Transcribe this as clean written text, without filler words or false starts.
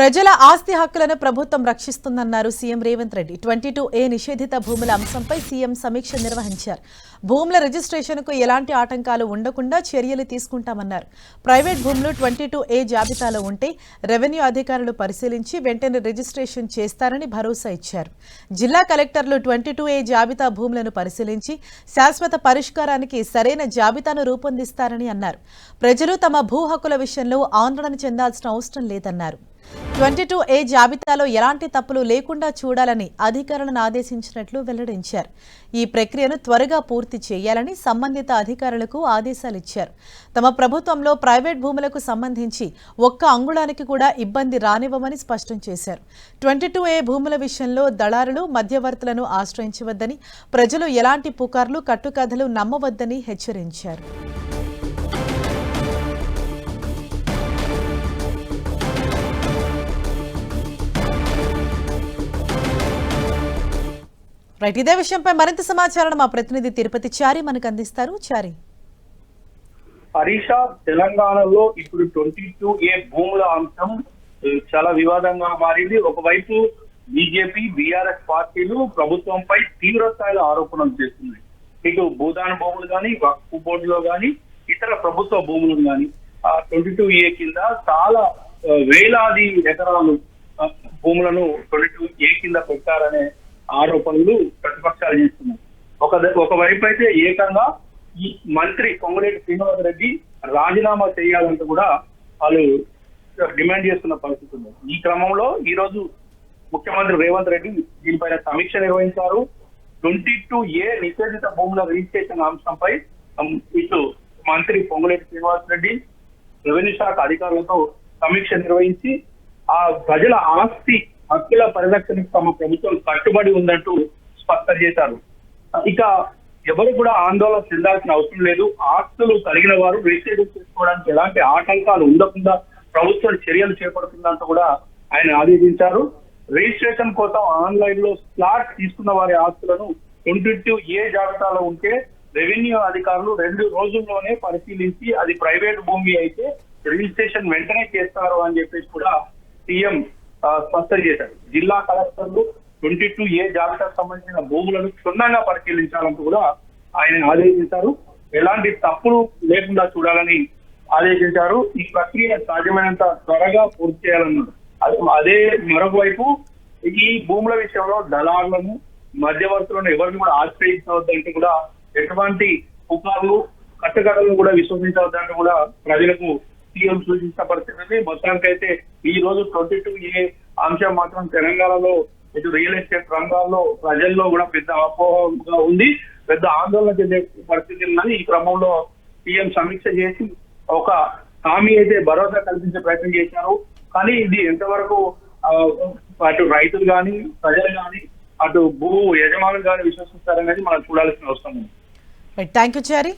ప్రజల ఆస్తి హక్కులను ప్రభుత్వం రక్షిస్తుందన్నారు సీఎం రేవంత్ రెడ్డి. 22A నిషేధిత భూముల అంశంపై సీఎం సమీక్ష నిర్వహించారు. భూముల రిజిస్ట్రేషన్కు ఎలాంటి ఆటంకాలు ఉండకుండా చర్యలు తీసుకుంటామన్నారు. ప్రైవేట్ భూములు 22A జాబితాలో ఉంటే రెవెన్యూ అధికారులు పరిశీలించి వెంటనే రిజిస్ట్రేషన్ చేస్తారని భరోసా ఇచ్చారు. జిల్లా కలెక్టర్లు 22A జాబితా భూములను పరిశీలించి శాశ్వత పరిష్కారానికి సరైన జాబితాను రూపొందిస్తారని అన్నారు. ప్రజలు తమ భూ హక్కుల విషయంలో ఆందోళన చెందాల్సిన అవసరం లేదన్నారు. 22A జాబితాలో ఎలాంటి తప్పులు లేకుండా చూడాలని అధికారులను ఆదేశించినట్లు వెల్లడించారు. ఈ ప్రక్రియను త్వరగా పూర్తి చేయాలని సంబంధిత అధికారులకు ఆదేశాలిచ్చారు. తమ ప్రభుత్వంలో ప్రైవేట్ భూములకు సంబంధించి ఒక్క అంగుళానికి కూడా ఇబ్బంది రానివ్వమని స్పష్టం చేశారు. 22A భూముల విషయంలో దళారులు మధ్యవర్తులను ఆశ్రయించవద్దని, ప్రజలు ఎలాంటి పుకార్లు కట్టుకథలు నమ్మవద్దని హెచ్చరించారు. రైట్, ఇదే విషయంపై మరింత సమాచారం మా ప్రతినిధి తిరుపతి చారి మనకు అందిస్తారు. చారి, హరీషా, తెలంగాణలో ఇప్పుడు 22A భూముల అంశం చాలా వివాదంగా మారింది. ఒకవైపు బీజేపీ, బీఆర్ఎస్ పార్టీలు ప్రభుత్వంపై తీవ్ర స్థాయిలో ఆరోపణలు చేస్తున్నాయి. ఇటు భూదాన భూములు కానీ, వక్ఫ్ బోర్డులో కానీ, ఇతర ప్రభుత్వ భూములు కానీ 22A కింద చాలా వేలాది ఎకరాలు భూములను 22A కింద పెట్టారనే ఆరోపణలు ప్రతిపక్షాలు చేస్తున్నాయి. ఒకవైపు అయితే ఏకంగా ఈ మంత్రి పొంగులేటి శ్రీనివాసరెడ్డి రాజీనామా చేయాలంటూ కూడా వాళ్ళు డిమాండ్ చేస్తున్న పరిస్థితి ఉంది. ఈ క్రమంలో ఈ రోజు ముఖ్యమంత్రి రేవంత్ రెడ్డి దీనిపైన సమీక్ష నిర్వహించారు. 22A నిషేధిత భూముల రిజిస్ట్రేషన్ అంశంపై ఇటు మంత్రి పొంగులేటి శ్రీనివాసరెడ్డి రెవెన్యూ శాఖ అధికారులతో సమీక్ష నిర్వహించి ఆ ప్రజల ఆస్తి హక్కుల పరిరక్షణకు తమ ప్రభుత్వం కట్టుబడి ఉందంటూ స్పష్టం చేశారు. ఇక ఎవరు కూడా ఆందోళన చెందాల్సిన అవసరం లేదు. ఆస్తులు కలిగిన వారు రిజిస్ట్రేషన్ చేసుకోవడానికి ఎలాంటి ఆటంకాలు ఉండకుండా ప్రభుత్వం చర్యలు చేపడుతుందంటూ కూడా ఆయన ఆదేశించారు. రిజిస్ట్రేషన్ కోసం ఆన్లైన్ లో స్లాట్ తీసుకున్న వారి ఆస్తులను 22A జాబితాలో ఉంటే రెవెన్యూ అధికారులు 2 రోజుల్లోనే పరిశీలించి అది ప్రైవేట్ భూమి అయితే రిజిస్ట్రేషన్ వెంటనే చేస్తారు అని చెప్పేసి కూడా సీఎం స్పష్టం చేశారు. జిల్లా కలెక్టర్లు 22A జాబితాకు సంబంధించిన భూములను క్షుణ్ణంగా పరిశీలించాలంటూ కూడా ఆయన ఆదేశించారు. ఎలాంటి తప్పులు లేకుండా చూడాలని ఆదేశించారు. ఈ ప్రక్రియ సాధ్యమైనంత త్వరగా పూర్తి చేయాలన్నారు. అదే మరొక వైపు ఈ భూముల విషయంలో దళారులను మధ్యవర్తులను ఎవరిని కూడా ఆశ్రయించవద్దంటూ కూడా ఎటువంటి పుకార్లు కట్టుకథలను కూడా విశ్వసించవద్దంటూ కూడా ప్రజలకు సీఎం సూచించిన పరిస్థితి. మొత్తానికైతే ఈ రోజు 22A అంశం మాత్రం తెలంగాణలో ఇటు రియల్ ఎస్టేట్ రంగాల్లో ప్రజల్లో కూడా పెద్ద అపోహగా ఉంది, పెద్ద ఆందోళన చెందే పరిస్థితి ఉన్నది. ఈ క్రమంలో సీఎం సమీక్ష చేసి ఒక హామీ అయితే భరోసా కల్పించే ప్రయత్నం చేశారు. కానీ ఇది ఎంతవరకు అటు రైతులు కానీ, ప్రజలు కానీ, అటు భూ యజమానులు కానీ విశ్వసిస్తారనేది మనం చూడాల్సిన అవసరం ఉంది. Thank you Chari.